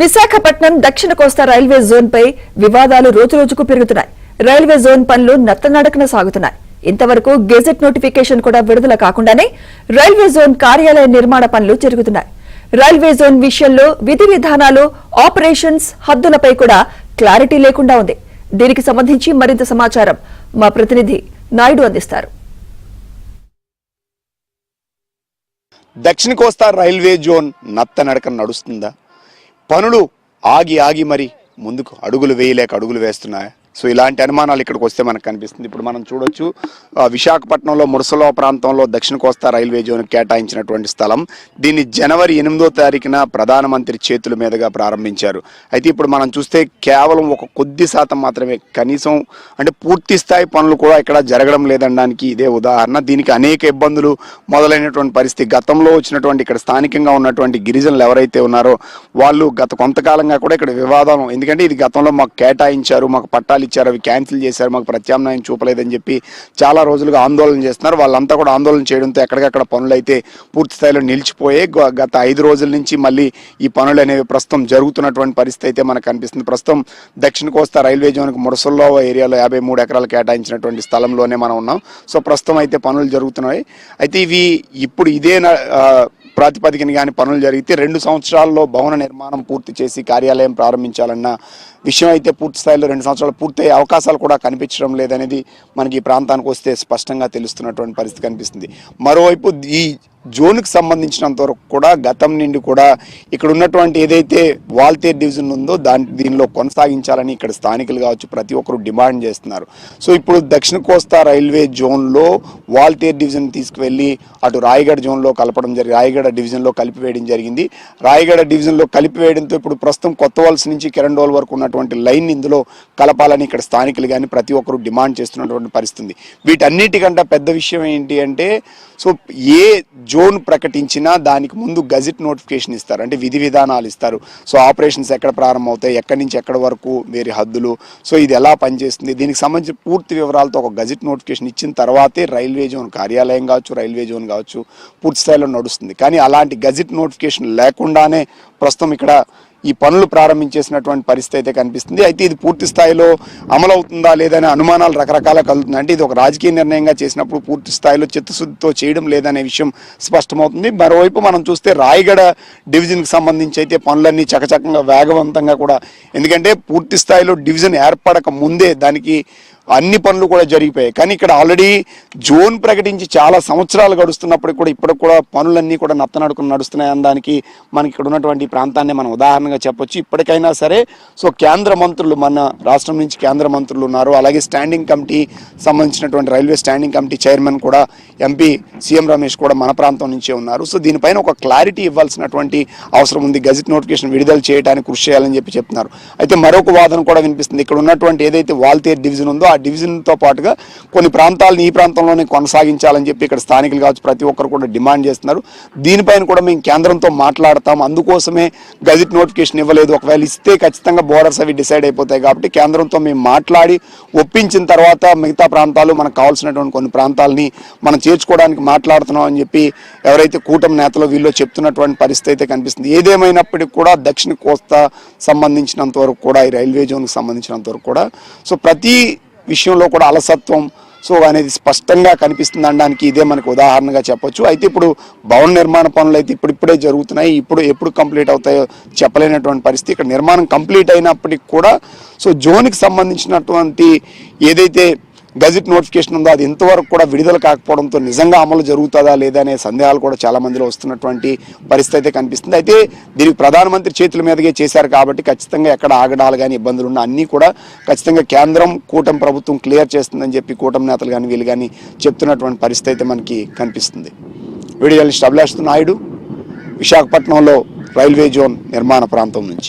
విశాఖపట్నం దక్షిణ కోస్తా railway zone పై వివాదాలు రోజురోజుకు పెరుగుతున్నాయి. రైల్వే జోన్ పనులు నత్తనడకన సాగుతున్నాయి. ఇంతవరకు గెజెట్ నోటిఫికేషన్ కూడా విడుదల కాకుండానే రైల్వే జోన్ కార్యాలయ నిర్మాణ పనులు జరుగుతున్నాయి. రైల్వే జోన్ విషయంలో విధి విధానాలు, ఆపరేషన్స్, హద్దులపై కూడా క్లారిటీ లేకుండా ఉంది. దీనికి సంబంధించి మరింత సమాచారం మా ప్రతినిధి నాయుడు అందిస్తారు. దక్షిణ కోస్తా రైల్వే జోన్ నత్తనడక నడుస్తుందా? పనులు ఆగి మరి ముందుకు అడుగులు వేయలేక అడుగులు వేస్తున్నాయి. సో ఇలాంటి అనుమానాలు ఇక్కడికి వస్తే మనకు కనిపిస్తుంది. ఇప్పుడు మనం చూడొచ్చు, విశాఖపట్నంలో మురసలో ప్రాంతంలో దక్షిణ కోస్తా రైల్వే జోన్ కేటాయించినటువంటి స్థలం. దీన్ని జనవరి 8వ తారీఖున ప్రధానమంత్రి చేతుల మీదుగా ప్రారంభించారు. అయితే ఇప్పుడు మనం చూస్తే కేవలం ఒక కొద్ది శాతం మాత్రమే, కనీసం అంటే పూర్తి స్థాయి పనులు కూడా ఇక్కడ జరగడం లేదనడానికి ఇదే ఉదాహరణ. దీనికి అనేక ఇబ్బందులు మొదలైనటువంటి పరిస్థితి. గతంలో వచ్చినటువంటి ఇక్కడ స్థానికంగా ఉన్నటువంటి గిరిజనులు ఎవరైతే ఉన్నారో వాళ్ళు గత కొంతకాలంగా కూడా ఇక్కడ వివాదం, ఎందుకంటే ఇది గతంలో మాకు కేటాయించారు, మాకు పట్టాలు ఇచ్చారు, అవి క్యాన్సిల్ చేశారు, మాకు ప్రత్యామ్నాయం చూపలేదని చెప్పి చాలా రోజులుగా ఆందోళన చేస్తున్నారు. వాళ్ళంతా కూడా ఆందోళన చేయడంతో ఎక్కడికక్కడ పనులు అయితే పూర్తి స్థాయిలో నిలిచిపోయాయి. గత 5 రోజుల నుంచి మళ్ళీ ఈ పనులు అనేవి ప్రస్తుతం జరుగుతున్నటువంటి పరిస్థితి అయితే మనకు కనిపిస్తుంది. ప్రస్తుతం దక్షిణ కోస్తా రైల్వే జోన్కి మురసల్లో ఏరియాలో 53 ఎకరాలు కేటాయించినటువంటి స్థలంలోనే మనం ఉన్నాం. సో ప్రస్తుతం అయితే పనులు జరుగుతున్నాయి. అయితే ఇవి ఇప్పుడు ఇదే ప్రాతిపదికన కానీ పనులు జరిగితే 2 సంవత్సరాల్లో భవన నిర్మాణం పూర్తి చేసి కార్యాలయం ప్రారంభించాలన్న విషయం అయితే పూర్తి స్థాయిలో 2 సంవత్సరాలు పూర్తయ్యే అవకాశాలు కూడా కనిపించడం లేదనేది మనకి ఈ ప్రాంతానికి వస్తే స్పష్టంగా తెలుస్తున్నటువంటి పరిస్థితి కనిపిస్తుంది. మరోవైపు ఈ జోన్కి సంబంధించినంత వరకు కూడా గతం నుండి కూడా ఇక్కడ ఉన్నటువంటి ఏదైతే వాల్తేరు డివిజన్ ఉందో దీనిలో కొనసాగించాలని ఇక్కడ స్థానికులు కావచ్చు ప్రతి ఒక్కరు డిమాండ్ చేస్తున్నారు. సో ఇప్పుడు దక్షిణ కోస్తా రైల్వే జోన్లో వాల్తేరు డివిజన్ తీసుకువెళ్ళి అటు రాయగడ జోన్లో కలపడం జరిగింది, రాయగడ డివిజన్లో కలిపివేయడం జరిగింది. రాయగడ డివిజన్లో కలిపివేయడంతో ఇప్పుడు ప్రస్తుతం కొత్త వలస నుంచి కిరణ్డోల్ వరకు ఉన్నటువంటి లైన్ ఇందులో కలపాలని ఇక్కడ స్థానికులు కానీ ప్రతి ఒక్కరు డిమాండ్ చేస్తున్నటువంటి పరిస్థితి. వీటన్నిటికంటే పెద్ద విషయం ఏంటి అంటే, సో ఏ జోన్ ప్రకటించినా దానికి ముందు గజెట్ నోటిఫికేషన్ ఇస్తారు, అంటే విధి విధానాలు ఇస్తారు. సో ఆపరేషన్స్ ఎక్కడ ప్రారంభమవుతాయి, ఎక్కడి నుంచి ఎక్కడి వరకు వేరే హద్దులు, సో ఇది ఎలా పనిచేస్తుంది, దీనికి సంబంధించి పూర్తి వివరాలతో ఒక గజెట్ నోటిఫికేషన్ ఇచ్చిన తర్వాతే రైల్వే జోన్ కార్యాలయం కావచ్చు, రైల్వే జోన్ కావచ్చు పూర్తి స్థాయిలో నడుస్తుంది. కానీ అలాంటి గజెట్ నోటిఫికేషన్ లేకుండానే ప్రస్తుతం ఇక్కడ ఈ పనులు ప్రారంభించేసినటువంటి పరిస్థితి అయితే కనిపిస్తుంది. అయితే ఇది పూర్తి స్థాయిలో అమలవుతుందా లేదనే అనుమానాలు రకరకాల కలుగుతుంది. అంటే ఇది ఒక రాజకీయ నిర్ణయంగా చేసినప్పుడు పూర్తి స్థాయిలో చిత్తశుద్ధితో చేయడం లేదనే విషయం స్పష్టమవుతుంది. మరోవైపు మనం చూస్తే రాయగడ డివిజన్కి సంబంధించి అయితే పనులన్నీ చకచకంగా వేగవంతంగా కూడా, ఎందుకంటే పూర్తి స్థాయిలో డివిజన్ ఏర్పడక ముందే దానికి అన్ని పనులు కూడా జరిగిపోయాయి. కానీ ఇక్కడ ఆల్రెడీ జోన్ ప్రకటించి చాలా సంవత్సరాలు గడుస్తున్నప్పటికి కూడా ఇప్పటికి కూడా పనులన్నీ కూడా నత్తనడుకుని నడుస్తున్నాయి అనడానికి మనకి ఇక్కడ ఉన్నటువంటి ప్రాంతాన్ని మనం ఉదాహరణగా చెప్పొచ్చు. ఇప్పటికైనా సరే సో కేంద్ర మంత్రులు, మన రాష్ట్రం నుంచి కేంద్ర మంత్రులు ఉన్నారు, అలాగే స్టాండింగ్ కమిటీ సంబంధించినటువంటి రైల్వే స్టాండింగ్ కమిటీ చైర్మన్ కూడా ఎంపీ సీఎం రమేష్ కూడా మన ప్రాంతం నుంచే ఉన్నారు. సో దీనిపైన ఒక క్లారిటీ ఇవ్వాల్సినటువంటి అవసరం ఉంది. గజెట్ నోటిఫికేషన్ విడుదల చేయడానికి కృషి చేయాలని చెప్పి చెప్తున్నారు. అయితే మరొక వాదన కూడా వినిపిస్తుంది. ఇక్కడ ఉన్నటువంటి ఏదైతే వాల్తేరు డివిజన్ ఉందో ఆ డివిజన్తో పాటుగా కొన్ని ప్రాంతాలను ఈ ప్రాంతంలోనే కొనసాగించాలని చెప్పి ఇక్కడ స్థానికులు కావచ్చు ప్రతి ఒక్కరు కూడా డిమాండ్ చేస్తున్నారు. దీనిపైన కూడా మేము కేంద్రంతో మాట్లాడతాం, అందుకోసమే గజెట్ నోటిఫికేషన్ ఇవ్వలేదు, ఒకవేళ ఇస్తే ఖచ్చితంగా బోర్డర్స్ అవి డిసైడ్ అయిపోతాయి కాబట్టి కేంద్రంతో మేము మాట్లాడి ఒప్పించిన తర్వాత మిగతా ప్రాంతాలు మనకు కావాల్సినటువంటి కొన్ని ప్రాంతాలని మనం చేర్చుకోవడానికి మాట్లాడుతున్నాం అని చెప్పి ఎవరైతే కూటమి నేతలు వీళ్ళు చెప్తున్నటువంటి పరిస్థితి అయితే కనిపిస్తుంది. ఏదేమైనప్పటికీ కూడా దక్షిణ కోస్తా సంబంధించినంత వరకు కూడా ఈ రైల్వే జోన్కి సంబంధించినంత వరకు కూడా సో ప్రతి విషయంలో కూడా అలసత్వం సో అనేది స్పష్టంగా కనిపిస్తుంది అనడానికి ఇదే మనకు ఉదాహరణగా చెప్పొచ్చు. అయితే ఇప్పుడు భవన నిర్మాణ పనులు అయితే ఇప్పుడిప్పుడే జరుగుతున్నాయి. ఎప్పుడు కంప్లీట్ అవుతాయో చెప్పలేనటువంటి పరిస్థితి. ఇక్కడ నిర్మాణం కంప్లీట్ అయినప్పటికీ కూడా సో జోన్కి సంబంధించినటువంటి ఏదైతే గజెట్ నోటిఫికేషన్ ఉందో అది ఇంతవరకు కూడా విడుదల కాకపోవడంతో నిజంగా అమలు జరుగుతుందా లేదా అనే సందేహాలు కూడా చాలా మందిలో వస్తున్నటువంటి పరిస్థితి అయితే కనిపిస్తుంది. అయితే దీనికి ప్రధానమంత్రి చేతుల మీదుగా చేశారు కాబట్టి ఖచ్చితంగా ఎక్కడ ఆగడాలు కానీ ఇబ్బందులు ఉన్నా అన్నీ కూడా ఖచ్చితంగా కేంద్రం కూటమి ప్రభుత్వం క్లియర్ చేస్తుందని చెప్పి కూటమి నేతలు కానీ వీళ్ళు కానీ చెప్తున్నటువంటి పరిస్థితి అయితే మనకి కనిపిస్తుంది. వీడియో జర్నలిస్ట్ అభిలాష్ నాయుడు, విశాఖపట్నంలో రైల్వే జోన్ నిర్మాణ ప్రాంతం నుంచి.